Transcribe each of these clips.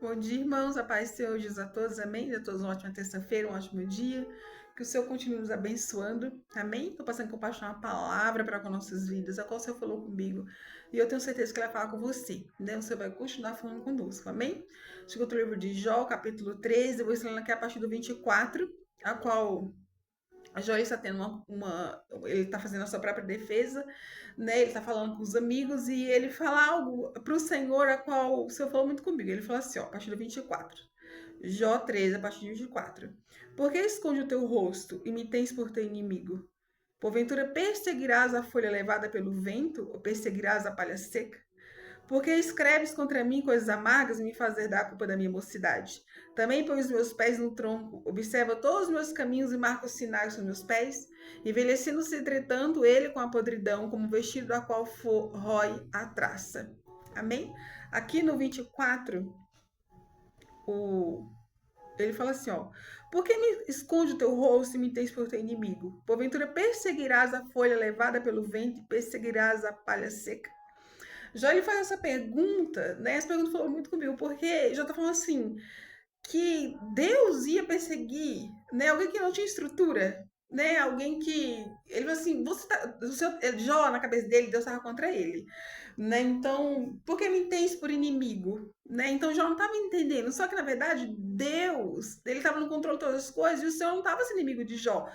Bom dia, irmãos. A paz do Senhor Jesus a todos. Amém. A todos uma ótima terça-feira, um ótimo dia. Que o Senhor continue nos abençoando. Amém. Estou passando a compartilhar uma palavra para com nossas vidas, a qual o Senhor falou comigo. E eu tenho certeza que Ele vai falar com você. Né? O Senhor vai continuar falando conosco. Amém. Chegou o livro de Jó, capítulo 13. Eu vou ensinando aqui a partir do 24, a qual a Joyce está tendo ele está fazendo a sua própria defesa, né? Ele está falando com os amigos e ele fala algo para o Senhor, a qual o Senhor falou muito comigo. Ele fala assim, ó, a partir do 24. Jó 13, a partir do 24. Por que esconde o teu rosto e me tens por teu inimigo? Porventura perseguirás a folha levada pelo vento ou perseguirás a palha seca? Porque escreves contra mim coisas amargas e me fazer dar a culpa da minha mocidade. Também põe os meus pés no tronco, observa todos os meus caminhos e marca os sinais nos meus pés. Envelhecendo-se, entretanto, ele com a podridão, como vestido da qual rói a traça. Amém? Aqui no 24, ele fala assim, ó. Por que me esconde o teu rosto e me tens por teu inimigo? Porventura perseguirás a folha levada pelo vento e perseguirás a palha seca? Já ele faz essa pergunta, né? Essa pergunta falou muito comigo, porque já tá falando assim, que Deus ia perseguir, né? Alguém que não tinha estrutura, né? Alguém que ele falou assim, Jó na cabeça dele, Deus estava contra ele, né? Então, por que me tens por inimigo, né? Então Jó não estava entendendo, só que na verdade Deus, ele estava no controle de todas as coisas e o Senhor não estava sendo inimigo de Jó.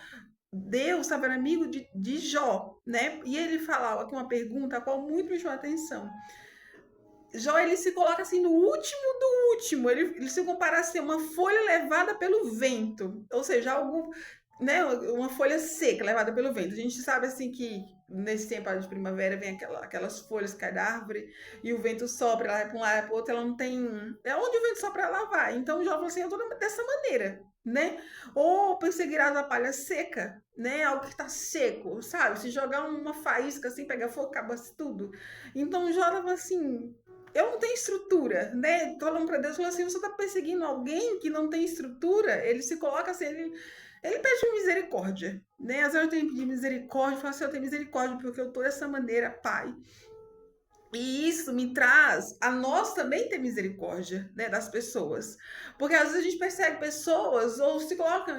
Deus estava amigo de Jó, né? E ele falava aqui uma pergunta a qual muito me chamou a atenção. Jó, ele se coloca assim no último do último, ele se compara assim, uma folha levada pelo vento, ou seja, algo, né, uma folha seca levada pelo vento. A gente sabe assim que nesse tempo de primavera vem aquelas folhas que caem da árvore e o vento sopra, ela vai para um lado, para o outro, ela não tem. É onde o vento sopra, ela vai. Então Jó falou assim: eu tô dessa maneira, né? Ou perseguirás a palha seca, né? Algo que está seco, sabe? Se jogar uma faísca assim, pega fogo, acaba tudo. Então Jó tava assim, eu não tenho estrutura, né? Falando para Deus, falou assim, você está perseguindo alguém que não tem estrutura? Ele se coloca assim, ele pede misericórdia, né? Às vezes eu tenho que pedir misericórdia, falo assim, eu tenho misericórdia porque eu tô dessa maneira, Pai. E isso me traz a nós também ter misericórdia, né, das pessoas. Porque às vezes a gente persegue pessoas ou se coloca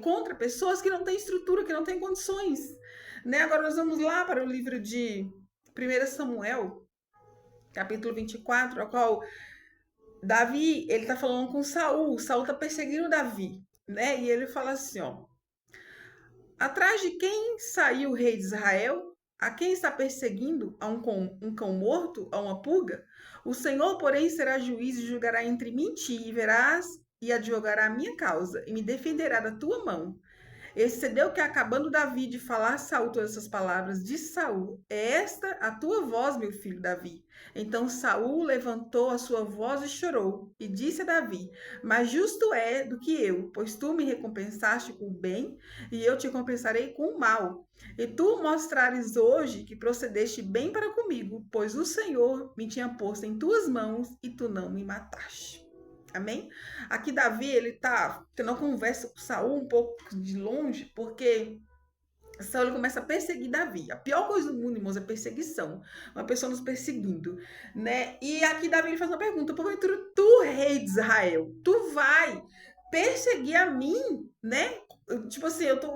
contra pessoas que não têm estrutura, que não têm condições. Né? Agora nós vamos lá para o livro de 1 Samuel, capítulo 24, a qual Davi, ele tá falando com Saul tá perseguindo Davi, né? E ele fala assim, ó: atrás de quem saiu o rei de Israel? A quem está perseguindo? A um cão morto? A uma pulga? O Senhor, porém, será juiz e julgará entre mim e ti, e verás e advogará a minha causa, e me defenderá da tua mão. Excedeu que, acabando Davi de falar a Saul todas essas palavras, disse Saul: é esta a tua voz, meu filho Davi? Então Saul levantou a sua voz e chorou, e disse a Davi: mais justo é do que eu, pois tu me recompensaste com o bem, e eu te compensarei com o mal. E tu mostrares hoje que procedeste bem para comigo, pois o Senhor me tinha posto em tuas mãos, e tu não me mataste. Amém? Aqui Davi, ele tá tendo uma conversa com Saul um pouco de longe, porque Saul começa a perseguir Davi. A pior coisa do mundo, irmãos, é perseguição. Uma pessoa nos perseguindo, né? E aqui Davi ele faz uma pergunta: porventura tu, rei de Israel, tu vai perseguir a mim, né? Tipo assim, eu tô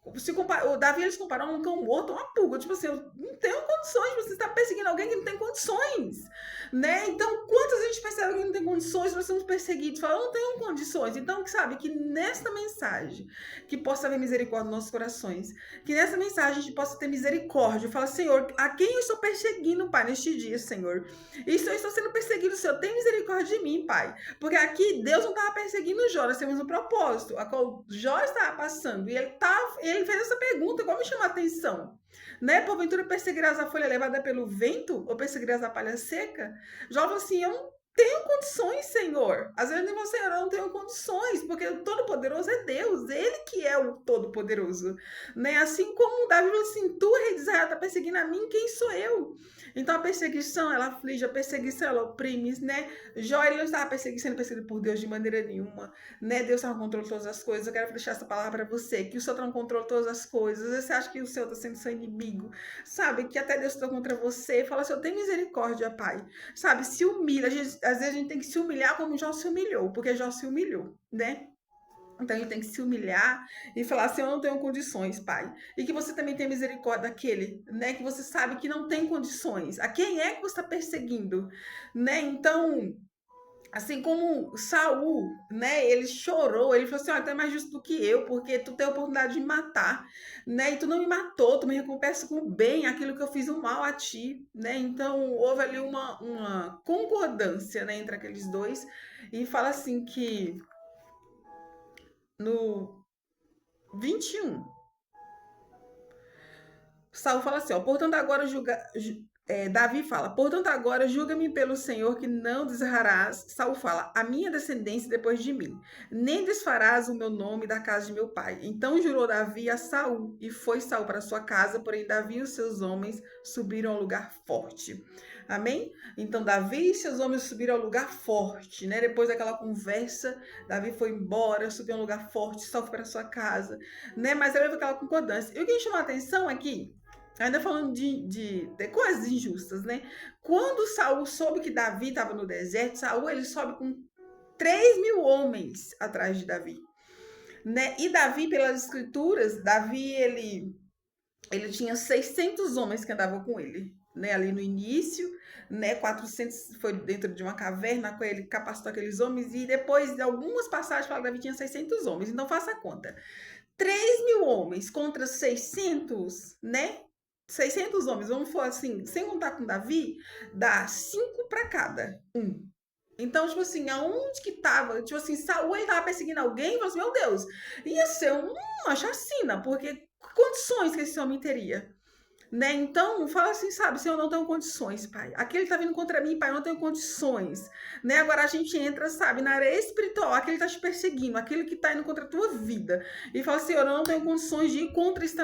o Davi eles compararam um cão morto a uma pulga. Tipo assim, eu não tenho condições. Você está perseguindo alguém que não tem condições, né? Então, quantas a gente percebe que não tem condições, nós somos perseguidos? Fala, eu não tenho condições. Então, sabe, que nesta mensagem, que possa haver misericórdia nos nossos corações, que nessa mensagem a gente possa ter misericórdia. Fala, Senhor, a quem eu estou perseguindo, Pai, neste dia, Senhor? E se eu estou sendo perseguido, Senhor, tem misericórdia de mim, Pai. Porque aqui Deus não estava perseguindo Jó, nós temos um propósito, a qual Jó estava passando. E ele fez essa pergunta, igual me chamou a atenção. Né? Porventura perseguirás a folha levada pelo vento ou perseguirás a palha seca? Jó falou assim, eu não tenho condições, Senhor. Às vezes nem você, eu não tenho condições, porque o Todo-Poderoso é Deus, Ele que é o Todo-Poderoso. Né? Assim como Davi falou assim, tu, rei de Israel, está perseguindo a mim, quem sou eu? Então a perseguição, ela aflige, a perseguição, ela oprime, né? Jó, ele não estava sendo perseguido por Deus de maneira nenhuma, né? Deus está no controle de todas as coisas. Eu quero deixar essa palavra para você, que o Senhor está no controle de todas as coisas. Às vezes você acha que o Senhor está sendo seu inimigo, sabe? Que até Deus está contra você. Fala assim, eu tenho misericórdia, Pai. Sabe? Se humilha. Às vezes a gente tem que se humilhar como Jó se humilhou, porque Jó se humilhou, né? Então ele tem que se humilhar e falar assim, eu não tenho condições, pai. E que você também tenha misericórdia daquele, né? Que você sabe que não tem condições. A quem é que você está perseguindo, né? Então, assim como Saul, né? Ele chorou, ele falou assim, ó, tu é mais justo do que eu, porque tu tem a oportunidade de me matar, né? E tu não me matou, tu me recompensa com o bem, aquilo que eu fiz o mal a ti, né? Então houve ali uma concordância, né, entre aqueles dois. E fala assim que no 21, Saul fala assim, ó, portanto agora Davi fala, portanto agora julga-me pelo Senhor que não desrarás. Saul fala, a minha descendência depois de mim, nem desfarás o meu nome da casa de meu pai. Então jurou Davi a Saul, e foi Saul para sua casa, porém Davi e os seus homens subiram ao lugar forte. Amém? Então Davi e seus homens subiram ao lugar forte, né? Depois daquela conversa, Davi foi embora, subiu a um lugar forte, Saul foi para sua casa, né? Mas ele houve aquela concordância. E o que chamou a atenção aqui, ainda falando de coisas injustas, né? Quando Saul soube que Davi estava no deserto, Saul ele sobe com 3.000 homens atrás de Davi, né? E Davi, pelas escrituras, Davi ele tinha 600 homens que andavam com ele, né? Ali no início, né? 400 foi dentro de uma caverna, com ele capacitou aqueles homens, e depois de algumas passagens fala que Davi tinha 600 homens. Então faça a conta. 3.000 homens contra 600, né? 600 homens, vamos falar assim, sem contar com Davi, dá 5 para cada um. Então, tipo assim, aonde que tava? Tipo assim, Saul ele tava perseguindo alguém e falou assim, meu Deus, ia ser uma chacina, porque que condições que esse homem teria? Né? Então, fala assim, sabe, Senhor, eu não tenho condições, pai. Aquele tá vindo contra mim, pai, eu não tenho condições. Né? Agora a gente entra, sabe, na área espiritual, aquele tá te perseguindo, aquele que tá indo contra a tua vida. E fala, Senhor, eu não tenho condições de ir contra isso,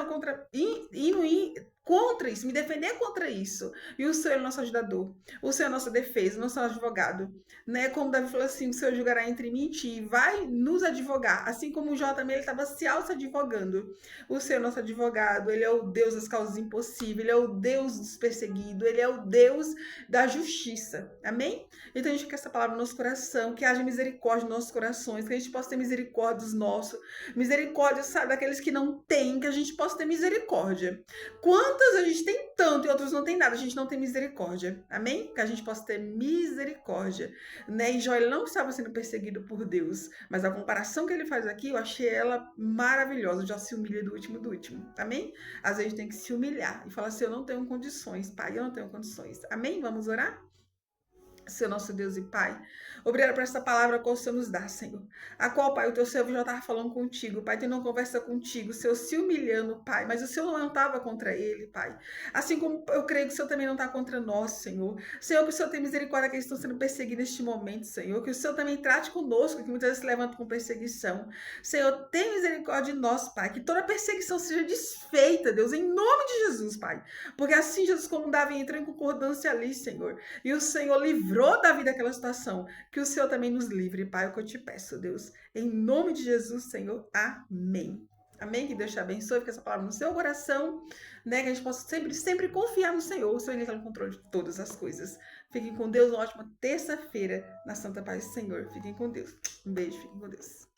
contra isso, me defender contra isso. E o Senhor é o nosso ajudador, o Senhor é a nossa defesa, o nosso advogado. Né? Como Davi falou assim, o Senhor julgará entre mim e ti, vai nos advogar. Assim como o Jó também, ele estava se auto-advogando. O Senhor é nosso advogado, ele é o Deus das causas impossíveis, ele é o Deus dos perseguidos, ele é o Deus da justiça. Amém? Então a gente quer essa palavra no nosso coração, que haja misericórdia nos nossos corações, que a gente possa ter misericórdia dos nossos, misericórdia, sabe, daqueles que não têm, que a gente possa ter misericórdia. Quantas a gente tem tanto e outros não tem nada, a gente não tem misericórdia. Amém? Que a gente possa ter misericórdia. Né? E Jó ele não estava sendo perseguido por Deus, mas a comparação que ele faz aqui, eu achei ela maravilhosa. Jó se humilha do último do último. Amém? Às vezes a gente tem que se humilhar e falar assim, eu não tenho condições, pai, eu não tenho condições. Amém? Vamos orar? Seu nosso Deus e Pai, obrigado por essa palavra que o Senhor nos dá, Senhor. A qual, Pai, o teu servo já estava falando contigo, Pai, tendo uma conversa contigo, o Senhor se humilhando, Pai, mas o Senhor não estava contra ele, Pai. Assim como eu creio que o Senhor também não está contra nós, Senhor. Senhor, que o Senhor tenha misericórdia que eles estão sendo perseguidos neste momento, Senhor. Que o Senhor também trate conosco, que muitas vezes se levanta com perseguição. Senhor, tenha misericórdia de nós, Pai, que toda perseguição seja desfeita, Deus, em nome de Jesus, Pai. Porque assim, Jesus, como Davi entrou em concordância ali, Senhor, e o Senhor livrou Davi daquela situação, que o Senhor também nos livre, Pai, é o que eu te peço, Deus. Em nome de Jesus, Senhor. Amém. Amém? Que Deus te abençoe, fique essa palavra no seu coração, né? Que a gente possa sempre confiar no Senhor. O Senhor está no controle de todas as coisas. Fiquem com Deus, uma ótima terça-feira na Santa Paz do Senhor. Fiquem com Deus. Um beijo, fiquem com Deus.